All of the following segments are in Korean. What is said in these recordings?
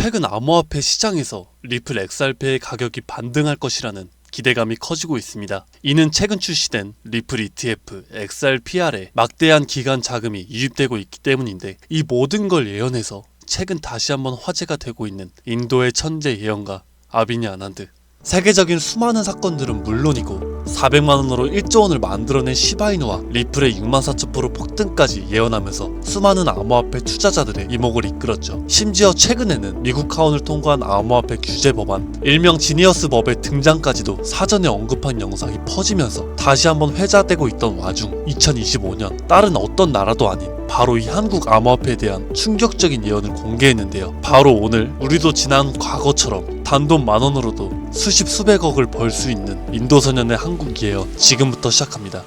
최근 암호화폐 시장에서 리플 XRP의 가격이 반등할 것이라는 기대감이 커지고 있습니다. 이는 최근 출시된 리플 ETF XRPR에 막대한 기관 자금이 유입되고 있기 때문인데, 이 모든 걸 예언해서 최근 다시 한번 화제가 되고 있는 인도의 천재 예언가 아비니 아난드. 세계적인 수많은 사건들은 물론이고 400만원으로 1조원을 만들어낸 시바이누와 리플의 64,000% 폭등까지 예언하면서 수많은 암호화폐 투자자들의 이목을 이끌었죠. 심지어 최근에는 미국 하원을 통과한 암호화폐 규제 법안, 일명 지니어스 법의 등장까지도 사전에 언급한 영상이 퍼지면서 다시 한번 회자되고 있던 와중, 2025년 다른 어떤 나라도 아닌 바로 이 한국 암호화폐에 대한 충격적인 예언을 공개했는데요. 바로 오늘 우리도 지난 과거처럼 단돈 10,000원으로도 수십 수백억을 벌 수 있는 인도 소년의 한국 예언, 지금부터 시작합니다.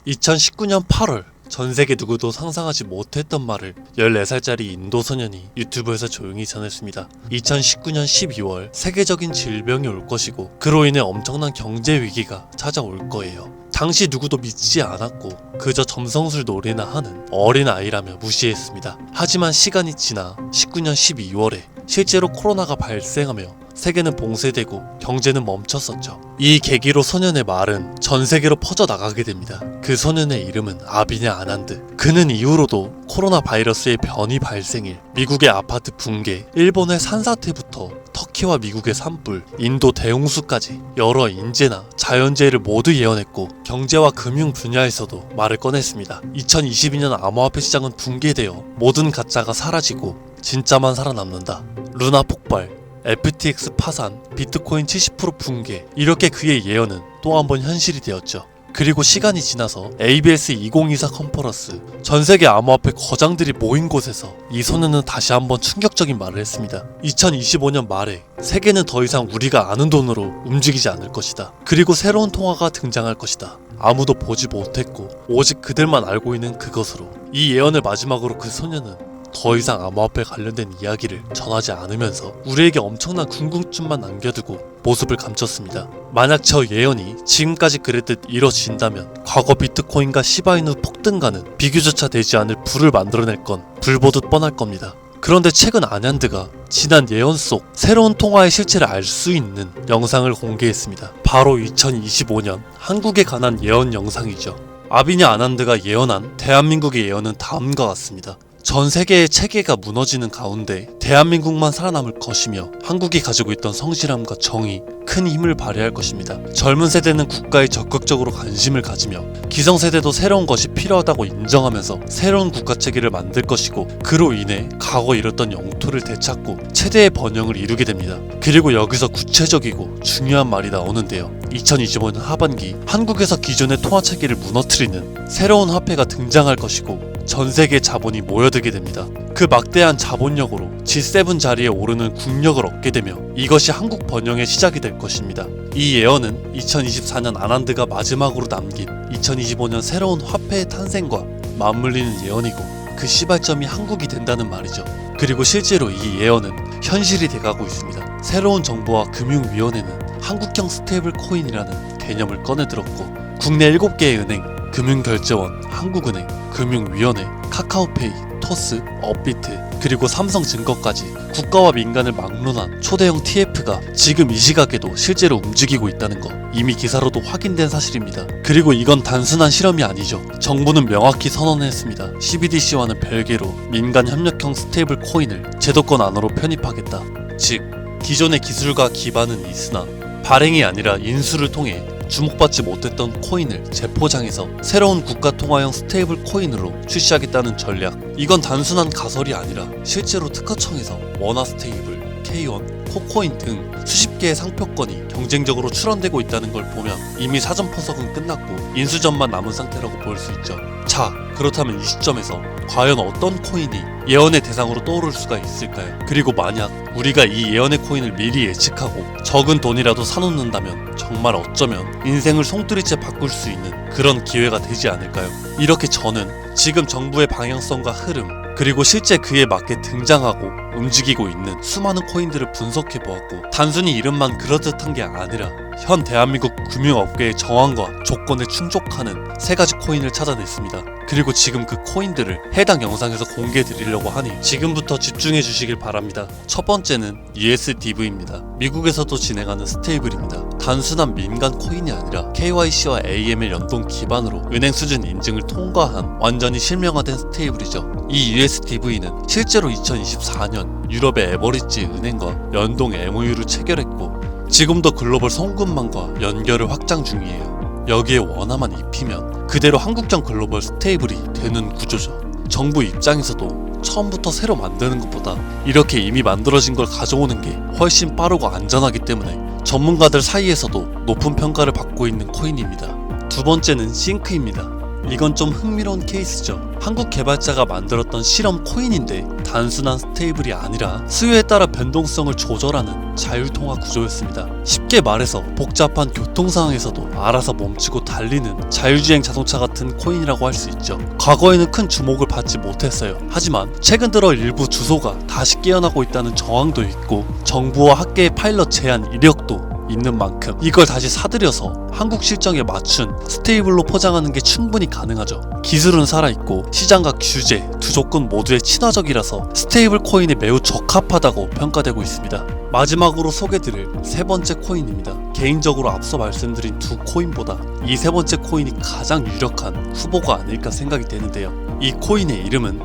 2019년 8월 전세계 누구도 상상하지 못했던 말을 14살짜리 인도 소년이 유튜브에서 조용히 전했습니다. 2019년 12월 세계적인 질병이 올 것이고 그로 인해 엄청난 경제 위기가 찾아올 거예요. 당시 누구도 믿지 않았고 그저 점성술 놀이나 하는 어린아이라며 무시했습니다. 하지만 시간이 지나 19년 12월에 실제로 코로나가 발생하며 세계는 봉쇄되고 경제는 멈췄었죠. 이 계기로 소년의 말은 전 세계로 퍼져나가게 됩니다. 그 소년의 이름은 아비니 아난드. 그는 이후로도 코로나 바이러스의 변이 발생일, 미국의 아파트 붕괴, 일본의 산사태부터 터키와 미국의 산불, 인도 대홍수까지 여러 인재나 자연재해를 모두 예언했고 경제와 금융 분야에서도 말을 꺼냈습니다. 2022년 암호화폐 시장은 붕괴되어 모든 가짜가 사라지고 진짜만 살아남는다. 루나 폭발, FTX 파산, 비트코인 70% 붕괴, 이렇게 그의 예언은 또 한 번 현실이 되었죠. 그리고 시간이 지나서 ABS 2024 컨퍼런스, 전세계 암호화폐 거장들이 모인 곳에서 이 소년은 다시 한번 충격적인 말을 했습니다. 2025년 말에 세계는 더 이상 우리가 아는 돈으로 움직이지 않을 것이다. 그리고 새로운 통화가 등장할 것이다. 아무도 보지 못했고 오직 그들만 알고 있는 그것으로. 이 예언을 마지막으로 그 소년은 더 이상 암호화폐 관련된 이야기를 전하지 않으면서 우리에게 엄청난 궁금증만 남겨두고 모습을 감췄습니다. 만약 저 예언이 지금까지 그랬듯 이뤄진다면 과거 비트코인과 시바이누 폭등가는 비교조차 되지 않을 부를 만들어낼 건 불보듯 뻔할 겁니다. 그런데 최근 아난드가 지난 예언 속 새로운 통화의 실체를 알 수 있는 영상을 공개했습니다. 바로 2025년 한국에 관한 예언 영상이죠. 아비니 아난드가 예언한 대한민국의 예언은 다음과 같습니다. 전 세계의 체계가 무너지는 가운데 대한민국만 살아남을 것이며 한국이 가지고 있던 성실함과 정의, 큰 힘을 발휘할 것입니다. 젊은 세대는 국가에 적극적으로 관심을 가지며 기성세대도 새로운 것이 필요하다고 인정하면서 새로운 국가체계를 만들 것이고 그로 인해 과거 잃었던 영토를 되찾고 최대의 번영을 이루게 됩니다. 그리고 여기서 구체적이고 중요한 말이 나오는데요. 2025년 하반기 한국에서 기존의 통화체계를 무너뜨리는 새로운 화폐가 등장할 것이고 전세계 자본이 모여들게 됩니다. 그 막대한 자본력으로 G7 자리에 오르는 국력을 얻게 되며 이것이 한국 번영의 시작이 될 것입니다. 이 예언은 2024년 아난드가 마지막으로 남긴 2025년 새로운 화폐의 탄생과 맞물리는 예언이고 그 시발점이 한국이 된다는 말이죠. 그리고 실제로 이 예언은 현실이 돼가고 있습니다. 새로운 정부와 금융위원회는 한국형 스테이블 코인이라는 개념을 꺼내들었고 국내 7개의 은행, 금융결제원, 한국은행, 금융위원회, 카카오페이, 토스, 업비트, 그리고 삼성증거까지 국가와 민간을 막론한 초대형 TF가 지금 이 시각에도 실제로 움직이고 있다는 거 이미 기사로도 확인된 사실입니다. 그리고 이건 단순한 실험이 아니죠. 정부는 명확히 선언했습니다. CBDC와는 별개로 민간 협력형 스테이블 코인을 제도권 안으로 편입하겠다. 즉 기존의 기술과 기반은 있으나 발행이 아니라 인수를 통해 주목받지 못했던 코인을 재포장해서 새로운 국가통화형 스테이블 코인으로 출시하겠다는 전략. 이건 단순한 가설이 아니라 실제로 특허청에서 원화스테이블, K1, 코코인 등 수십 개의 상표권이 경쟁적으로 출원되고 있다는 걸 보면 이미 사전 포석은 끝났고 인수전만 남은 상태라고 볼 수 있죠. 자, 그렇다면 이 시점에서 과연 어떤 코인이 예언의 대상으로 떠오를 수가 있을까요? 그리고 만약 우리가 이 예언의 코인을 미리 예측하고 적은 돈이라도 사놓는다면 정말 어쩌면 인생을 송두리째 바꿀 수 있는 그런 기회가 되지 않을까요? 이렇게 저는 지금 정부의 방향성과 흐름, 그리고 실제 그에 맞게 등장하고 움직이고 있는 수많은 코인들을 분석해 보았고, 단순히 이름만 그럴듯한 게 아니라 현 대한민국 금융업계의 정황과 조건에 충족하는 3가지 코인을 찾아냈습니다. 그리고 지금 그 코인들을 해당 영상에서 공개해 드리려고 하니 지금부터 집중해 주시길 바랍니다. 첫 번째는 USDV입니다. 미국에서도 진행하는 스테이블입니다. 단순한 민간 코인이 아니라 KYC와 AML 연동 기반으로 은행 수준 인증을 통과한 완전히 실명화된 스테이블이죠. 이 USDV는 실제로 2024년 유럽의 에버리지 은행과 연동 MOU를 체결했고, 지금도 글로벌 송금망과 연결을 확장 중이에요. 여기에 원화만 입히면 그대로 한국형 글로벌 스테이블이 되는 구조죠. 정부 입장에서도 처음부터 새로 만드는 것보다 이렇게 이미 만들어진 걸 가져오는 게 훨씬 빠르고 안전하기 때문에 전문가들 사이에서도 높은 평가를 받고 있는 코인입니다. 두 번째는 싱크입니다. 이건 좀 흥미로운 케이스죠. 한국 개발자가 만들었던 실험 코인인데 단순한 스테이블이 아니라 수요에 따라 변동성을 조절하는 자율통화 구조였습니다. 쉽게 말해서 복잡한 교통 상황에서도 알아서 멈추고 달리는 자율주행 자동차 같은 코인이라고 할 수 있죠. 과거에는 큰 주목을 받지 못했어요. 하지만 최근 들어 일부 주소가 다시 깨어나고 있다는 정황도 있고, 정부와 학계의 파일럿 제한 이력도 있는 만큼 이걸 다시 사들여서 한국 실정에 맞춘 스테이블로 포장하는 게 충분히 가능하죠. 기술은 살아있고 시장과 규제 두 조건 모두에 친화적이라서 스테이블 코인에 매우 적합하다고 평가되고 있습니다. 마지막으로 소개드릴 3번째 코인입니다. 개인적으로 앞서 말씀드린 두 코인보다 이 3번째 코인이 가장 유력한 후보가 아닐까 생각이 되는데요. 이 코인의 이름은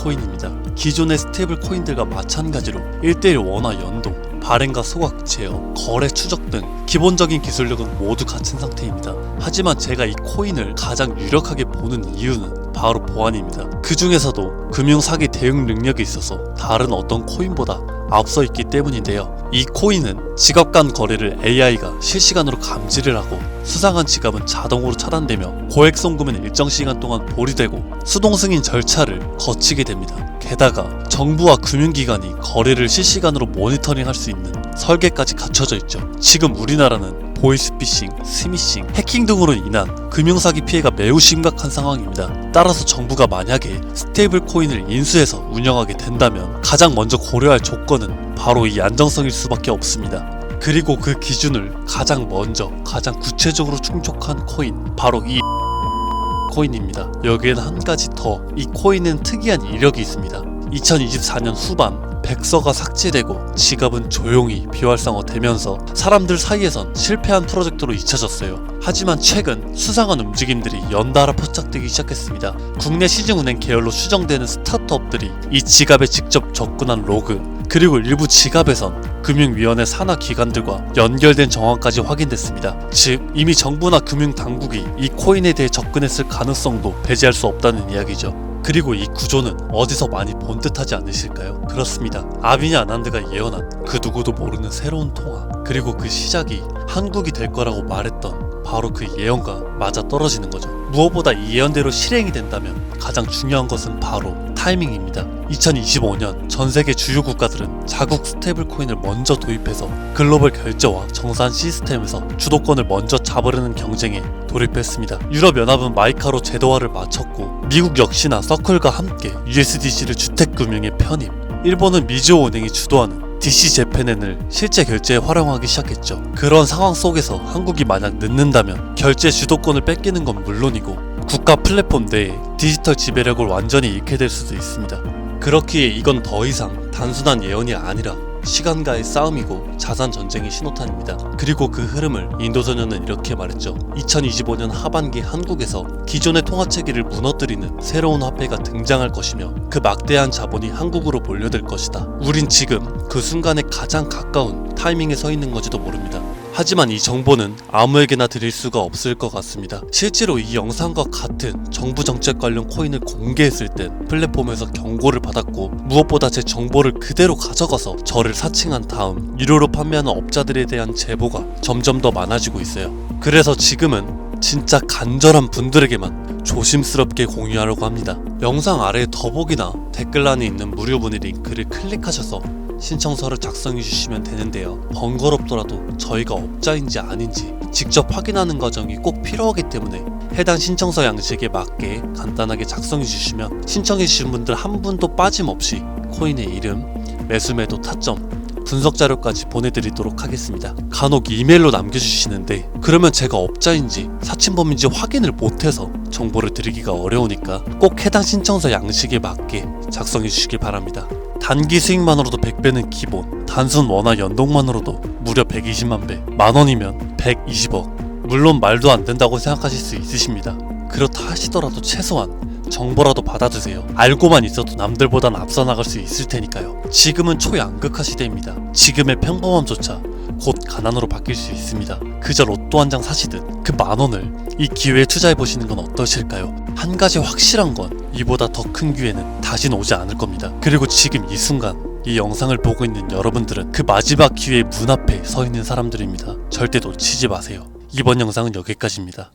코인입니다. 기존의 스테이블 코인들과 마찬가지로 1:1 원화 연동, 발행과 소각, 제어, 거래 추적 등 기본적인 기술력은 모두 갖춘 상태입니다. 하지만 제가 이 코인을 가장 유력하게 보는 이유는 바로 보안입니다. 그 중에서도 금융사기 대응 능력이 있어서 다른 어떤 코인보다 앞서 있기 때문인데요. 이 코인은 지갑 간 거래를 AI가 실시간으로 감지를 하고 수상한 지갑은 자동으로 차단되며 고액 송금은 일정 시간 동안 보류되고 수동 승인 절차를 거치게 됩니다. 게다가 정부와 금융기관이 거래를 실시간으로 모니터링할 수 있는 설계까지 갖춰져 있죠. 지금 우리나라는 보이스피싱, 스미싱, 해킹 등으로 인한 금융사기 피해가 매우 심각한 상황입니다. 따라서 정부가 만약에 스테이블 코인을 인수해서 운영하게 된다면 가장 먼저 고려할 조건은 바로 이 안정성일 수밖에 없습니다. 그리고 그 기준을 가장 먼저, 가장 구체적으로 충족한 코인, 바로 이 코인입니다. 여기에는 한 가지 더, 이 코인은 특이한 이력이 있습니다. 2024년 후반 백서가 삭제되고 지갑은 조용히 비활성화되면서 사람들 사이에선 실패한 프로젝트로 잊혀졌어요. 하지만 최근 수상한 움직임들이 연달아 포착되기 시작했습니다. 국내 시중은행 계열로 추정되는 스타트업들이 이 지갑에 직접 접근한 로그, 그리고 일부 지갑에선 금융위원회 산하 기관들과 연결된 정황까지 확인됐습니다. 즉 이미 정부나 금융당국이 이 코인에 대해 접근했을 가능성도 배제할 수 없다는 이야기죠. 그리고 이 구조는 어디서 많이 본 듯하지 않으실까요? 그렇습니다. 아비냐 아난드가 예언한 그 누구도 모르는 새로운 통화, 그리고 그 시작이 한국이 될 거라고 말했던 바로 그 예언과 맞아떨어지는 거죠. 무엇보다 이 예언대로 실행이 된다면 가장 중요한 것은 바로 타이밍입니다. 2025년 전 세계 주요 국가들은 자국 스테이블 코인을 먼저 도입해서 글로벌 결제와 정산 시스템에서 주도권을 먼저 잡으려는 경쟁에 돌입했습니다. 유럽연합은 마이카로 제도화를 마쳤고, 미국 역시나 서클과 함께 USDC를 주택금융에 편입, 일본은 미즈호 은행이 주도하는 DC재팬엔을 실제 결제에 활용하기 시작했죠. 그런 상황 속에서 한국이 만약 늦는다면 결제 주도권을 뺏기는 건 물론이고 국가 플랫폼 내에 디지털 지배력을 완전히 잃게 될 수도 있습니다. 그렇기에 이건 더 이상 단순한 예언이 아니라 시간과의 싸움이고 자산 전쟁의 신호탄입니다. 그리고 그 흐름을 인도소년은 이렇게 말했죠. 2025년 하반기 한국에서 기존의 통화체계를 무너뜨리는 새로운 화폐가 등장할 것이며 그 막대한 자본이 한국으로 몰려들 것이다. 우린 지금 그 순간에 가장 가까운 타이밍에 서 있는 건지도 모릅니다. 하지만 이 정보는 아무에게나 드릴 수가 없을 것 같습니다. 실제로 이 영상과 같은 정부 정책 관련 코인을 공개했을 땐 플랫폼에서 경고를 받았고, 무엇보다 제 정보를 그대로 가져가서 저를 사칭한 다음 유료로 판매하는 업자들에 대한 제보가 점점 더 많아지고 있어요. 그래서 지금은 진짜 간절한 분들에게만 조심스럽게 공유하려고 합니다. 영상 아래에 더보기나 댓글란에 있는 무료문의 링크를 클릭하셔서 신청서를 작성해 주시면 되는데요. 번거롭더라도 저희가 업자인지 아닌지 직접 확인하는 과정이 꼭 필요하기 때문에 해당 신청서 양식에 맞게 간단하게 작성해 주시면 신청해 주신 분들 한 분도 빠짐없이 코인의 이름, 매수매도 타점, 분석 자료까지 보내드리도록 하겠습니다. 간혹 이메일로 남겨주시는데 그러면 제가 업자인지 사칭범인지 확인을 못해서 정보를 드리기가 어려우니까 꼭 해당 신청서 양식에 맞게 작성해 주시길 바랍니다. 단기 수익만으로도 100배는 기본, 단순 원화 연동만으로도 무려 120만 배, 만원이면 120억. 물론 말도 안 된다고 생각하실 수 있으십니다. 그렇다 하시더라도 최소한 정보라도 받아두세요. 알고만 있어도 남들보단 앞서 나갈 수 있을 테니까요. 지금은 초양극화 시대입니다. 지금의 평범함조차 곧 가난으로 바뀔 수 있습니다. 그저 로또 한 장 사시듯 그 만원을 이 기회에 투자해보시는 건 어떠실까요? 한 가지 확실한 건 이보다 더 큰 기회는 다시는 오지 않을 겁니다. 그리고 지금 이 순간 이 영상을 보고 있는 여러분들은 그 마지막 기회의 문 앞에 서 있는 사람들입니다. 절대 놓치지 마세요. 이번 영상은 여기까지입니다.